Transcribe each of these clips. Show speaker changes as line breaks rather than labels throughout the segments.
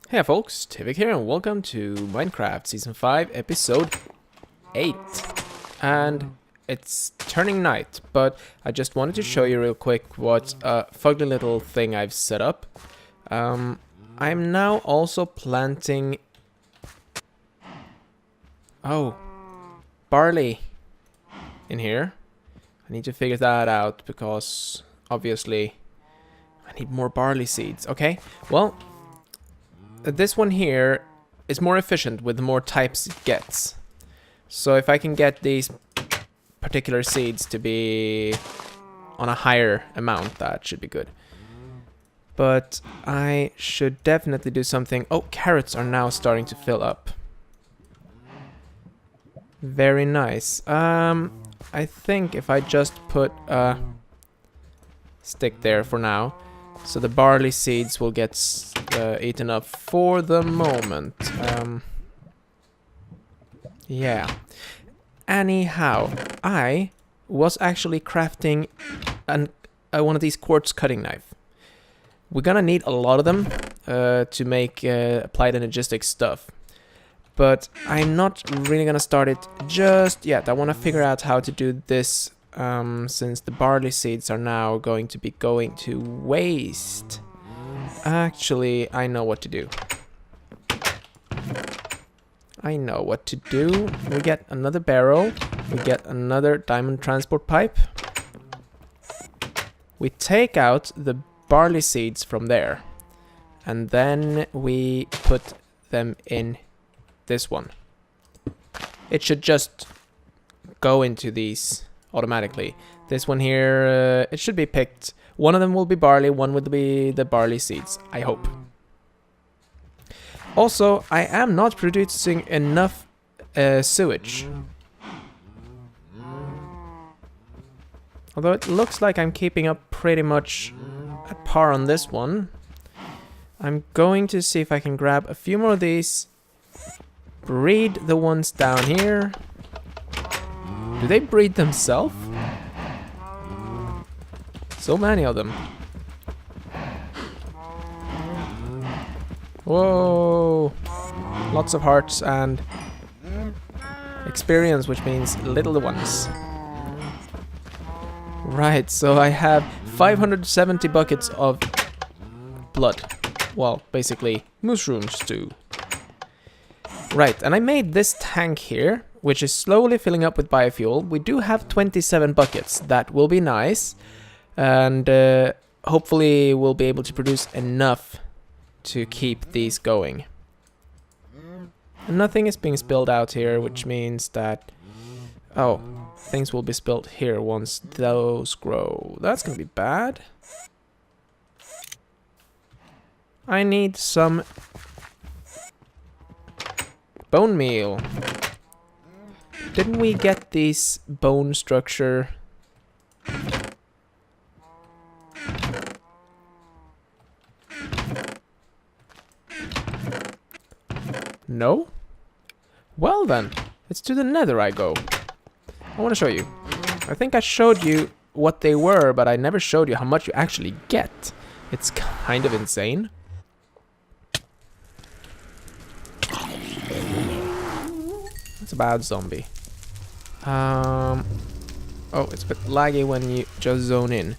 Hey folks, Tivik here and welcome to Minecraft Season 5 Episode 8. And it's turning night, but I just wanted to show you real quick what fugly little thing I've set up. I'm now also planting... barley in here. I need to figure that out because obviously I need more barley seeds. Okay, well... this one here is more efficient with the more types it gets. So if I can get these particular seeds to be on a higher amount, that should be good. But I should definitely do something. Oh, carrots are now starting to fill up. Very nice. I think if I just put a stick there for now, so the barley seeds will get eaten up for the moment. Yeah. Anyhow, I was actually crafting one of these quartz cutting knife. We're gonna need a lot of them to make Applied Energistics stuff. But I'm not really gonna start it just yet. I want to figure out how to do this since the barley seeds are now going to be going to waste. Actually, I know what to do. We get another barrel. We get another diamond transport pipe. We take out the barley seeds from there. And then we put them in this one. It should just go into these automatically. This one here, it should be picked. One of them will be barley, one will be the barley seeds, I hope. Also, I am not producing enough sewage. Although it looks like I'm keeping up pretty much at par on this one. I'm going to see if I can grab a few more of these. Breed the ones down here. Do they breed themselves? So many of them. Whoa! Lots of hearts and experience, which means little ones. Right, so I have 570 buckets of blood. Well, basically, mushroom stew. Right, and I made this tank here, which is slowly filling up with biofuel. We do have 27 buckets. That will be nice. And hopefully we'll be able to produce enough to keep these going. And nothing is being spilled out here, which means that... oh, things will be spilled here once those grow. That's gonna be bad. I need some bone meal. Didn't we get these bone structure... no? Well then, it's to the Nether I go. I want to show you. I think I showed you what they were, but I never showed you how much you actually get. It's kind of insane. That's a bad zombie. Oh, it's a bit laggy when you just zone in.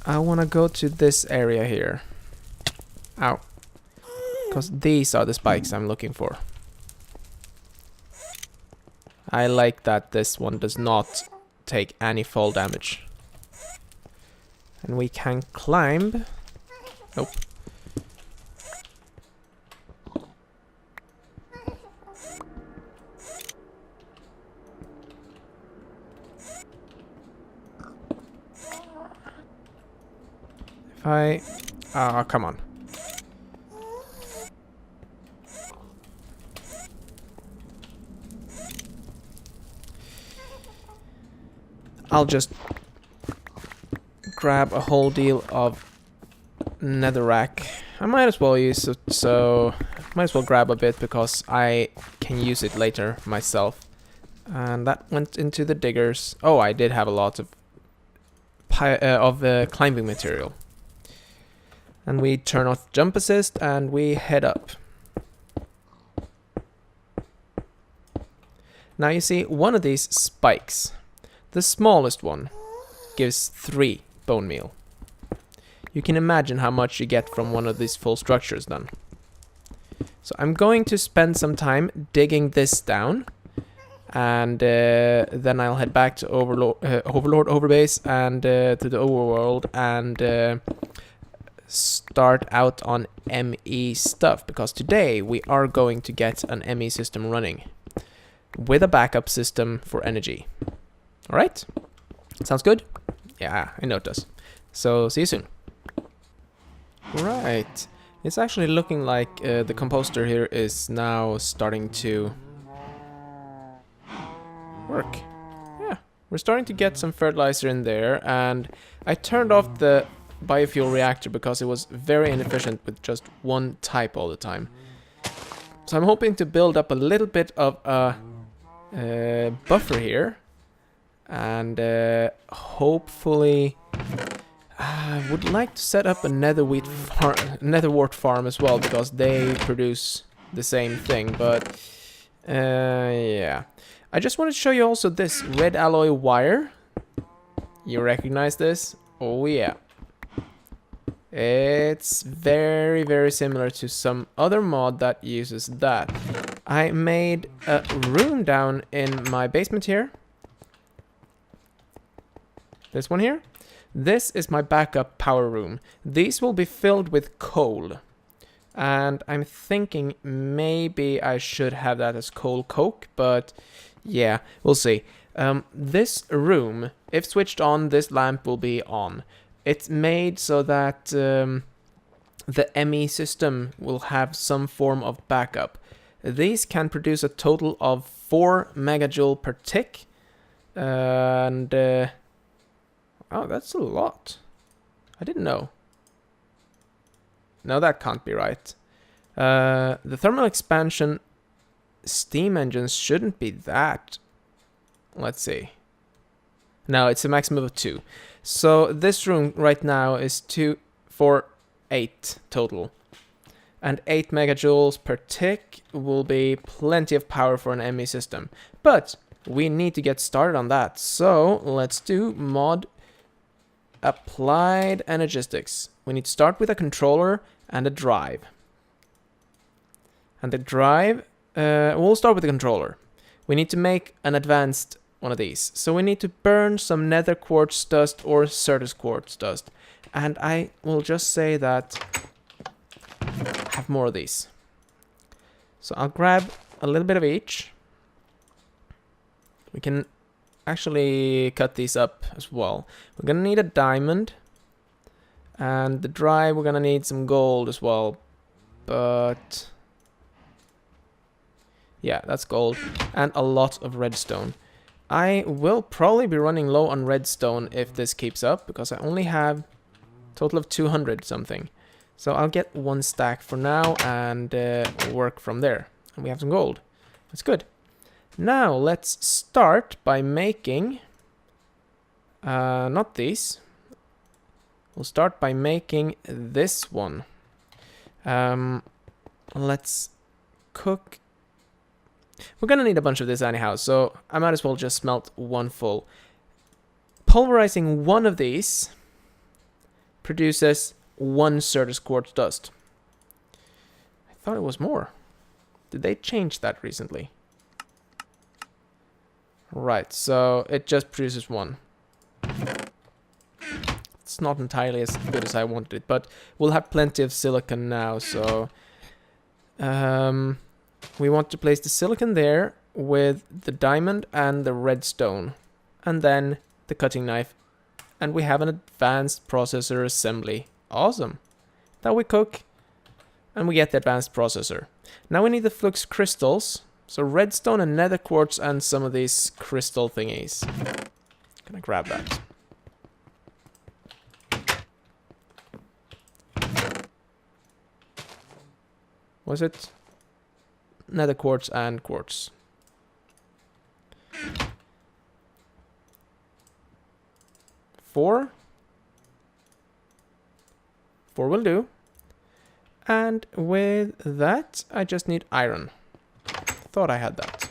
I want to go to this area here. Ow. Because these are the spikes I'm looking for. I like that this one does not take any fall damage. And we can climb. Nope. If I... ah, come on. I'll just grab a whole deal of netherrack. I might as well use it, so might as well grab a bit because I can use it later myself. And that went into the diggers. Oh, I did have a lot of climbing material. And we turn off jump assist and we head up. Now you see one of these spikes, the smallest one, gives 3 bone meal. You can imagine how much you get from one of these full structures then. So I'm going to spend some time digging this down, and then I'll head back to Overlord Overbase and to the overworld and start out on ME stuff, because today we are going to get an ME system running with a backup system for energy. Alright? Sounds good? Yeah, I know it does. So, see you soon. Right. It's actually looking like the composter here is now starting to work. Yeah, we're starting to get some fertilizer in there, and I turned off the biofuel reactor because it was very inefficient with just one type all the time. So I'm hoping to build up a little bit of a buffer here, and hopefully I would like to set up a netherwort farm as well, because they produce the same thing, but yeah. I just wanted to show you also this red alloy wire. You recognize this? Oh yeah. It's very, very similar to some other mod that uses that. I made a room down in my basement here. This one here. This is my backup power room. These will be filled with coal. And I'm thinking maybe I should have that as coal coke, but yeah, we'll see. This room, if switched on, this lamp will be on. It's made so that the ME system will have some form of backup. These can produce a total of 4 megajoule per tick. And oh, that's a lot. I didn't know. No, that can't be right. The thermal expansion steam engines shouldn't be that. Let's see. No, it's a maximum of 2. So this room right now is 2, 4, 8 total. And 8 megajoules per tick will be plenty of power for an ME system. But we need to get started on that. So let's do mod Applied Energistics. We need to start with a controller and a drive. And the drive, we'll start with the controller. We need to make an advanced one of these. So we need to burn some nether quartz dust or certus quartz dust. And I will just say that I have more of these. So I'll grab a little bit of each. We can actually cut these up as well. We're gonna need a diamond. And the drive, we're gonna need some gold as well. But yeah, that's gold. And a lot of redstone. I will probably be running low on redstone if this keeps up, because I only have a total of 200 something. So I'll get 1 stack for now and work from there. And we have some gold. That's good. Now let's start by making not these. We'll start by making this one. Let's cook. We're gonna need a bunch of this anyhow, so I might as well just smelt 1 full. Pulverizing 1 of these produces 1 certus quartz dust. I thought it was more. Did they change that recently? Right, so it just produces 1. It's not entirely as good as I wanted it, but we'll have plenty of silicon now, so we want to place the silicon there with the diamond and the redstone, and then the cutting knife, and we have an advanced processor assembly. Awesome. Now we cook, and we get the advanced processor. Now we need the flux crystals, so redstone and nether quartz and some of these crystal thingies. Gonna grab that. Was it? Nether quartz and quartz. 4? 4 will do. And with that, I just need iron. Thought I had that.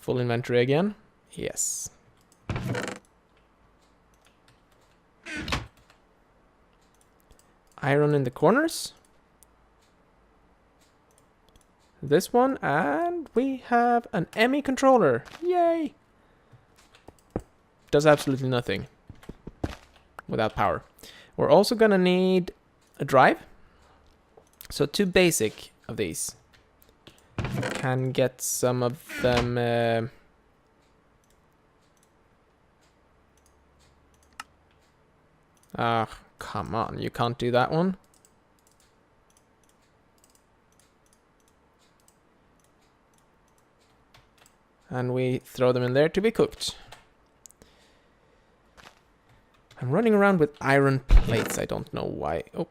Full inventory again. Yes. Iron in the corners. This one, and we have an ME controller. Yay! Does absolutely nothing without power. We're also gonna need a drive. So 2 basic of these. Can get some of them... come on, you can't do that one. And we throw them in there to be cooked. I'm running around with iron plates, I don't know why. Oh.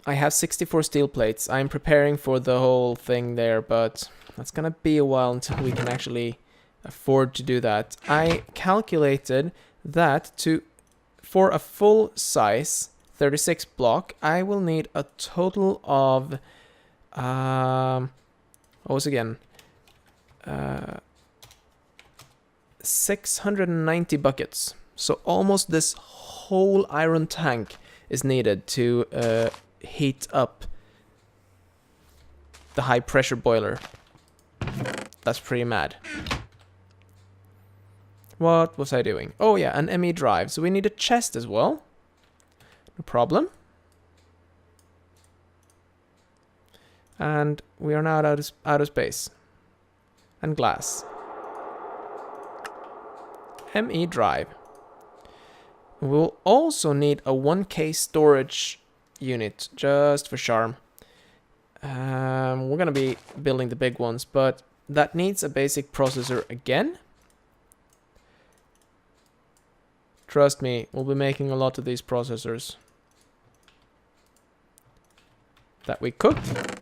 I have 64 steel plates. I'm preparing for the whole thing there, but that's gonna be a while until we can actually afford to do that. I calculated that for a full size 36 block, I will need a total of what was it again? 690 buckets. So almost this whole iron tank is needed to heat up the high pressure boiler. That's pretty mad. What was I doing? Oh yeah, an ME drive. So we need a chest as well. No problem. And we are now out of space. And glass. ME drive. We'll also need a 1K storage unit, just for charm. We're gonna be building the big ones, but that needs a basic processor again. Trust me, we'll be making a lot of these processors that we cooked.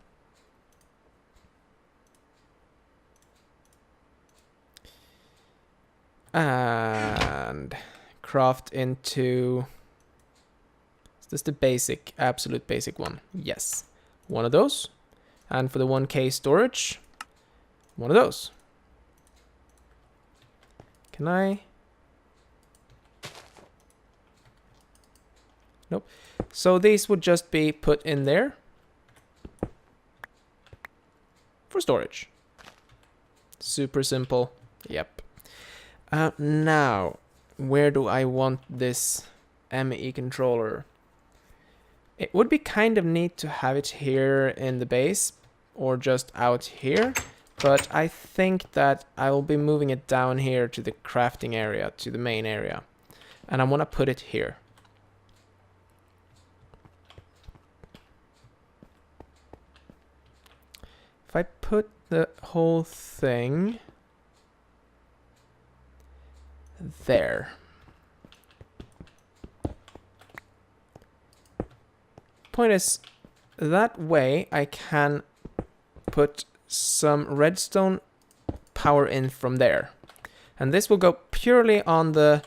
And craft into... Is this the basic, absolute basic one? Yes. One of those. And for the 1K storage, one of those. Can I... Nope. So these would just be put in there for storage. Super simple. Yep. Now, where do I want this ME controller? It would be kind of neat to have it here in the base or just out here, but I think that I will be moving it down here to the crafting area, to the main area. And I want to put it here. If I put the whole thing there. Point is, that way I can put some redstone power in from there. And this will go purely on the...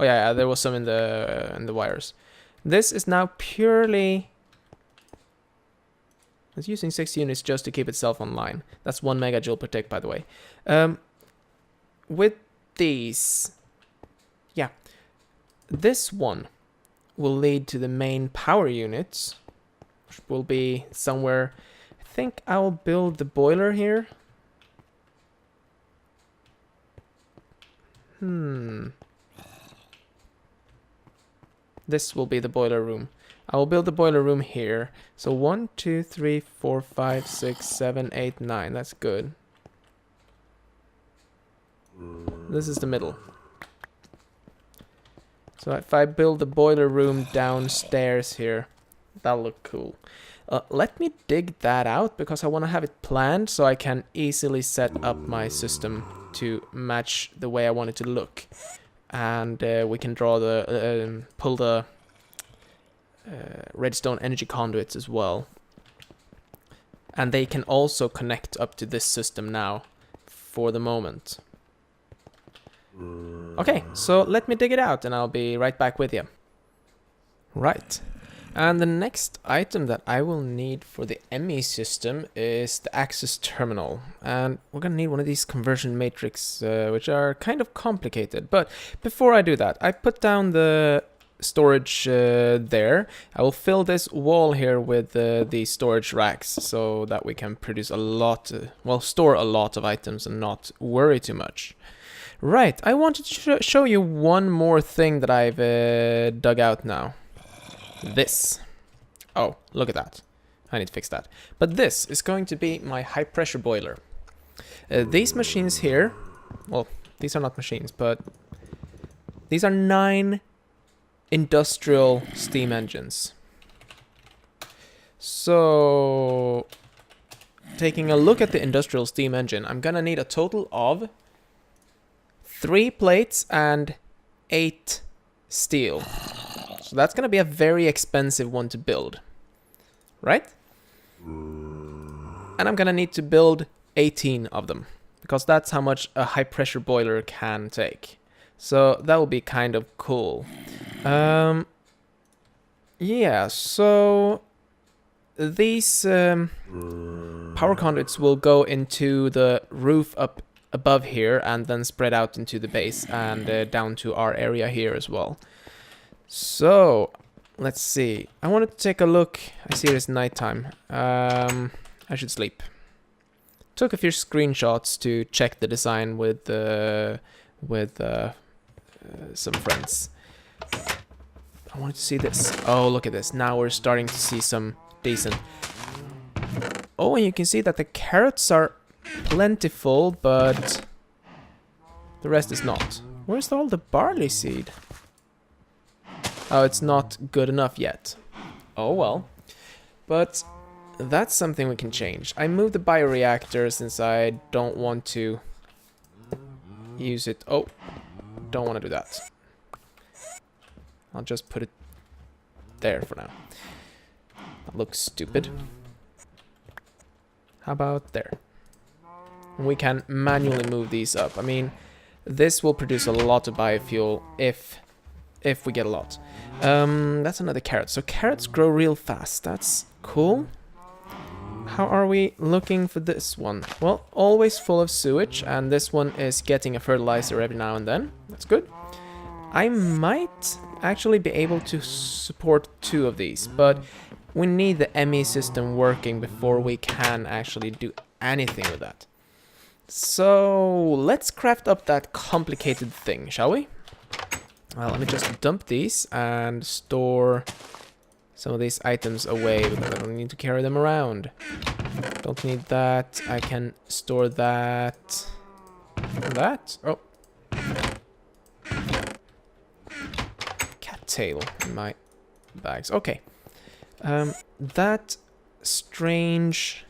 Oh yeah, there was some in the wires. This is now purely... It's using 6 units just to keep itself online. That's 1 megajoule per tick, by the way. With these... Yeah. This one will lead to the main power units, which will be somewhere... I think I'll build the boiler here. This will be the boiler room. I will build the boiler room here. So 1, 2, 3, 4, 5, 6, 7, 8, 9. That's good. This is the middle. So if I build the boiler room downstairs here, that'll look cool. Let me dig that out because I want to have it planned so I can easily set up my system to match the way I want it to look. And we can draw the pull the redstone energy conduits as well. And they can also connect up to this system now for the moment. Okay, so let me dig it out and I'll be right back with you. Right. And the next item that I will need for the ME system is the access terminal. And we're going to need one of these conversion matrix, which are kind of complicated. But before I do that, I put down the storage there. I will fill this wall here with the storage racks so that we can produce a lot, store a lot of items and not worry too much. Right, I wanted to show you one more thing that I've dug out now. This. Oh, look at that. I need to fix that. But this is going to be my high pressure boiler. These machines here, well, these are not machines, but these are 9 industrial steam engines. So, taking a look at the industrial steam engine, I'm gonna need a total of 3 plates and 8 steel. So that's going to be a very expensive one to build, right? And I'm going to need to build 18 of them, because that's how much a high pressure boiler can take. So that will be kind of cool. Yeah, so these power conduits will go into the roof up above here and then spread out into the base and down to our area here as well. So, let's see. I wanted to take a look. I see it's nighttime. I should sleep. Took a few screenshots to check the design with some friends. I wanted to see this. Oh, look at this. Now we're starting to see some decent. Oh, and you can see that the carrots are plentiful, but the rest is not. Where's all the barley seed? Oh, it's not good enough yet. Oh well. But that's something we can change. I moved the bioreactor since I don't want to use it. Oh, don't want to do that. I'll just put it there for now. That looks stupid. How about there? We can manually move these up. I mean, this will produce a lot of biofuel if we get a lot. That's another carrot. So carrots grow real fast. That's cool. How are we looking for this one? Well, always full of sewage, and this one is getting a fertilizer every now and then. That's good. I might actually be able to support 2 of these, but we need the ME system working before we can actually do anything with that. So let's craft up that complicated thing, shall we? Well, let me just dump these and store some of these items away because I don't need to carry them around. Don't need that. I can store that. That? Oh. Cattail in my bags. Okay. That strange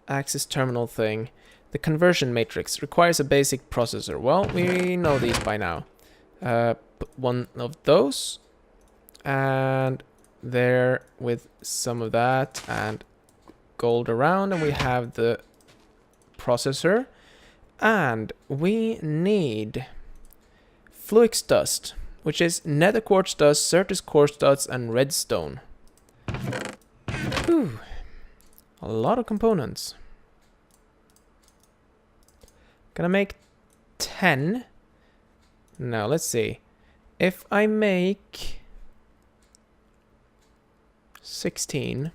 access terminal thing. The conversion matrix requires a basic processor. Well, we know these by now. Put one of those and there with some of that and gold around, and we have the processor, and we need fluix dust, which is nether quartz dust, certus quartz dust, and redstone. Whew. A lot of components. Gonna make 10. Now, let's see. If I make 16,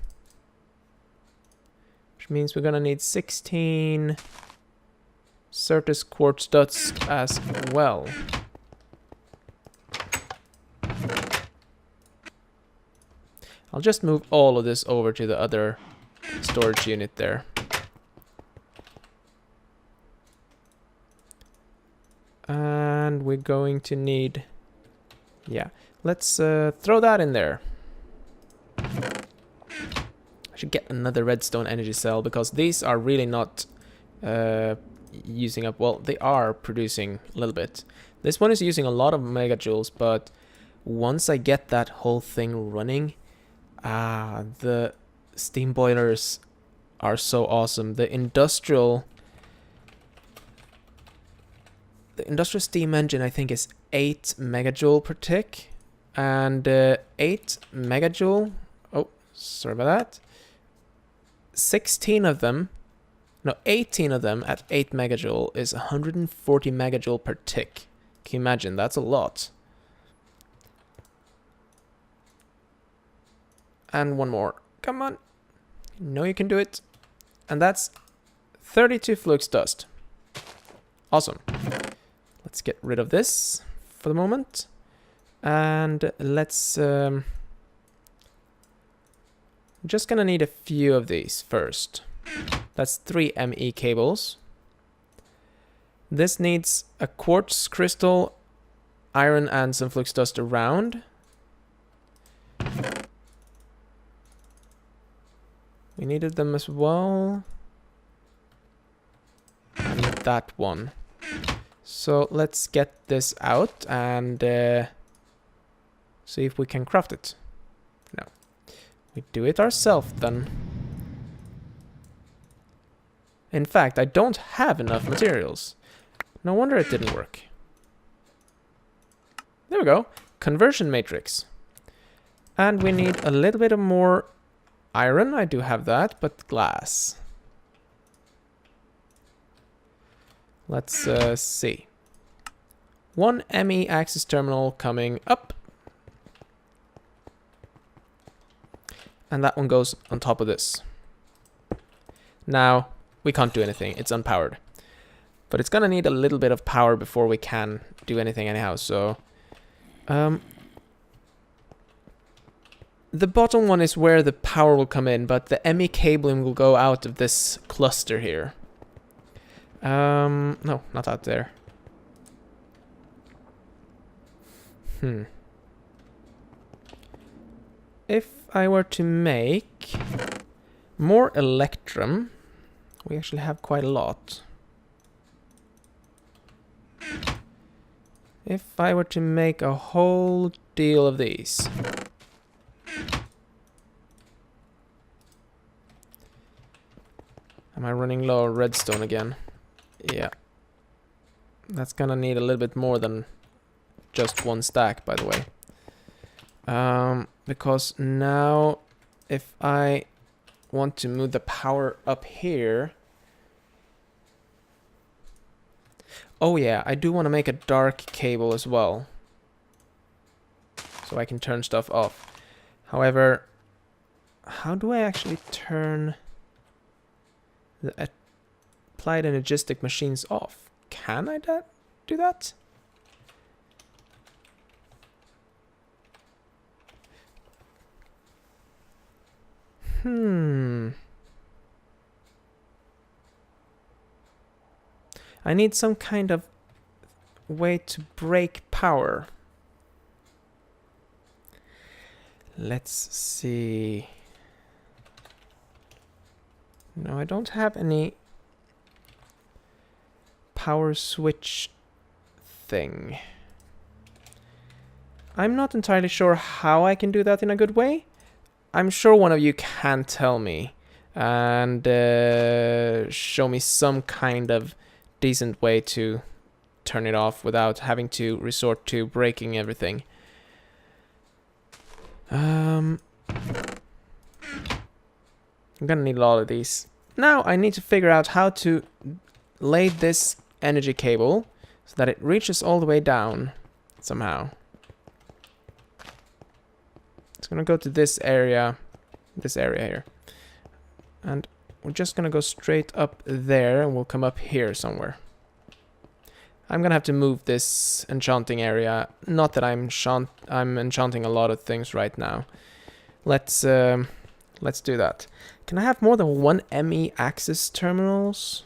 which means we're gonna need 16 certus quartz dust as well. I'll just move all of this over to the other storage unit there. And we're going to need, yeah, let's throw that in there. I should get another redstone energy cell because these are really not using up, well, they are producing a little bit. This one is using a lot of megajoules, but once I get that whole thing running, the steam boilers are so awesome. The industrial steam engine, I think, is 8 megajoule per tick. and 8 megajoule. Oh, sorry about that. 16 of them, no, 18 of them at 8 megajoule is 140 megajoule per tick. Can you imagine? That's a lot. And one more. Come on. You know you can do it. And that's 32 flux dust. Awesome. Let's get rid of this for the moment. And let's... just gonna need a few of these first. That's 3 ME cables. This needs a quartz crystal, iron, and some flux dust around. We needed them as well. I need that one. So let's get this out and see if we can craft it. No. We do it ourselves then. In fact, I don't have enough materials. No wonder it didn't work. There we go. Conversion matrix. And we need a little bit of more iron. I do have that, but glass. Let's see. 1 ME access terminal coming up. And that one goes on top of this. Now, we can't do anything. It's unpowered. But it's gonna need a little bit of power before we can do anything anyhow, so... the bottom one is where the power will come in, but the ME cabling will go out of this cluster here. No, not out there. If I were to make more electrum, we actually have quite a lot. If I were to make a whole deal of these. Am I running low on redstone again? Yeah. That's gonna need a little bit more than just one stack, by the way. Because now, if I want to move the power up here... Oh yeah, I do want to make a dark cable as well. So I can turn stuff off. However, how do I actually turn the Applied Energistic machines off? Can I do that? I need some kind of way to break power. Let's see. No, I don't have any power switch thing. I'm not entirely sure how I can do that in a good way. I'm sure one of you can tell me and show me some kind of decent way to turn it off without having to resort to breaking everything. I'm gonna need a lot of these. Now I need to figure out how to lay this energy cable so that it reaches all the way down somehow. It's gonna go to this area here. And we're just gonna go straight up there and we'll come up here somewhere. I'm gonna have to move this enchanting area. Not that I'm enchanting a lot of things right now. Let's do that. Can I have more than 1 ME access terminals?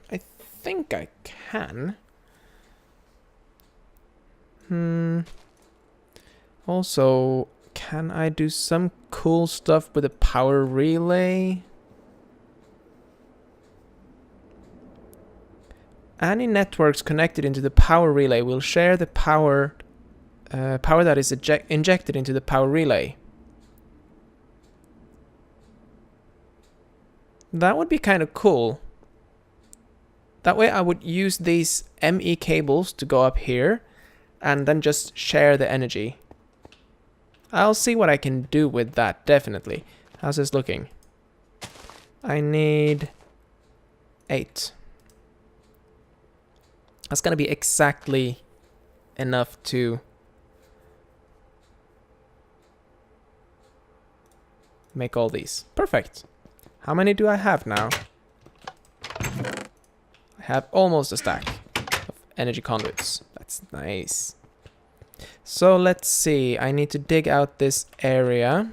I think I can. Also, can I do some cool stuff with a power relay? Any networks connected into the power relay will share the power that is injected into the power relay. That would be kind of cool. That way I would use these ME cables to go up here and then just share the energy I'll see what I can do with that, definitely. How's this looking? I need 8. That's gonna be exactly enough to make all these. Perfect. How many do I have now? I have almost a stack of energy conduits. That's nice. So let's see. I need to dig out this area.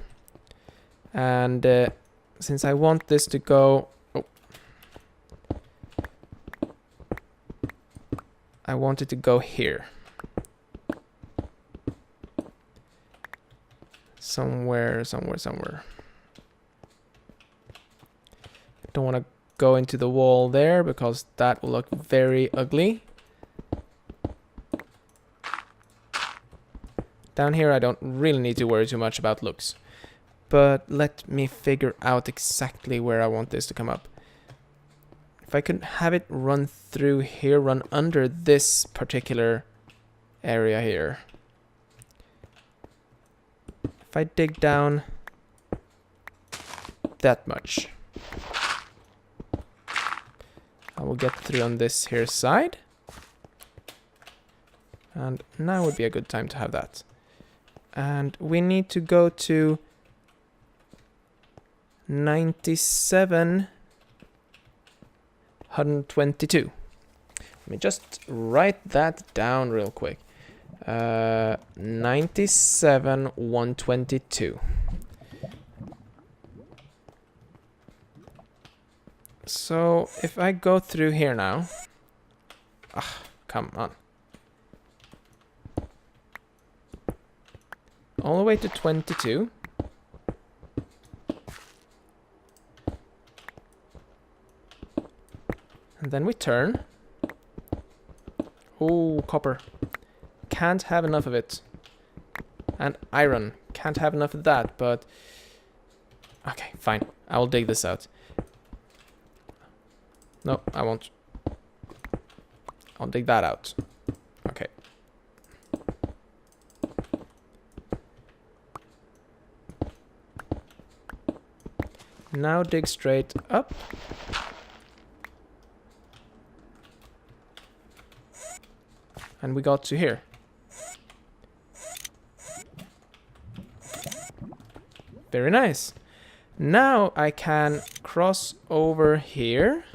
And since I want this to go... Oh. I want it to go here. Somewhere. Don't want to go into the wall there because that will look very ugly. Down here I don't really need to worry too much about looks. But let me figure out exactly where I want this to come up. If I could have it run through here, run under this particular area here. If I dig down that much, I will get through on this here side. And now would be a good time to have that. And we need to go to 97,122. Let me just write that down real quick. 97,122. So if I go through here now, come on, all the way to 22. And then we turn. Oh, copper. Can't have enough of it. And iron. Can't have enough of that, but... Okay, fine. I will dig this out. No, I won't. I'll dig that out. Okay. Now dig straight up. And we got to here. Very nice. Now I can cross over here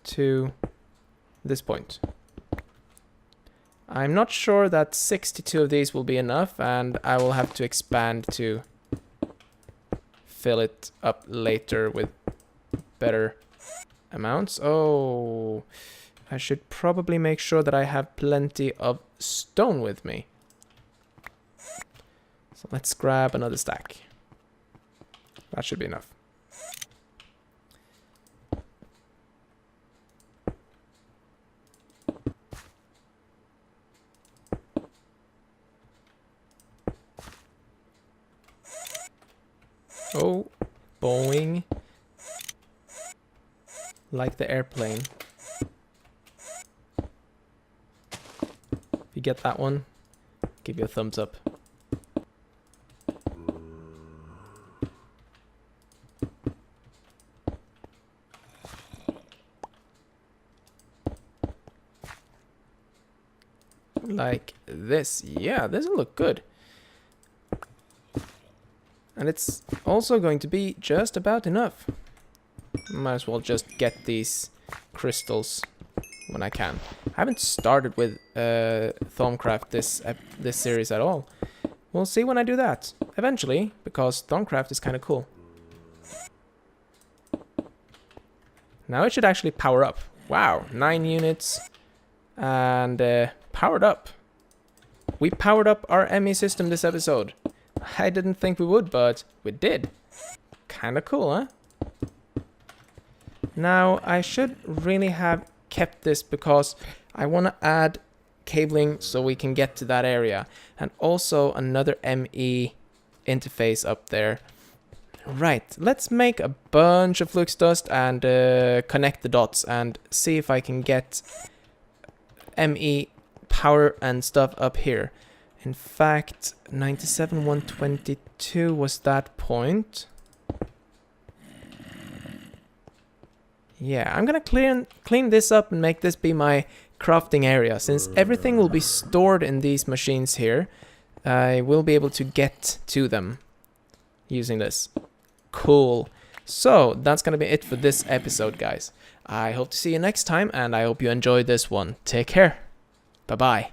to this point. I'm not sure that 62 of these will be enough, and I will have to expand to fill it up later with better amounts. Oh, I should probably make sure that I have plenty of stone with me. So let's grab another stack. That should be enough. Oh, Boeing. Like the airplane. If you get that one, give you a thumbs up. Like this. Yeah, this will look good. And it's also going to be just about enough. Might as well just get these crystals when I can. I haven't started with Thaumcraft this series at all. We'll see when I do that eventually, because Thaumcraft is kind of cool. Now it should actually power up. Wow, 9 units and powered up. We powered up our ME system this episode. I didn't think we would, but we did. Kinda cool, huh? Now, I should really have kept this because I want to add cabling so we can get to that area. And also another ME interface up there. Right, let's make a bunch of flux dust and connect the dots and see if I can get ME power and stuff up here. In fact, 97,122 was that point. Yeah, I'm gonna clean this up and make this be my crafting area. Since everything will be stored in these machines here, I will be able to get to them using this. Cool. So, that's gonna be it for this episode, guys. I hope to see you next time, and I hope you enjoyed this one. Take care. Bye-bye.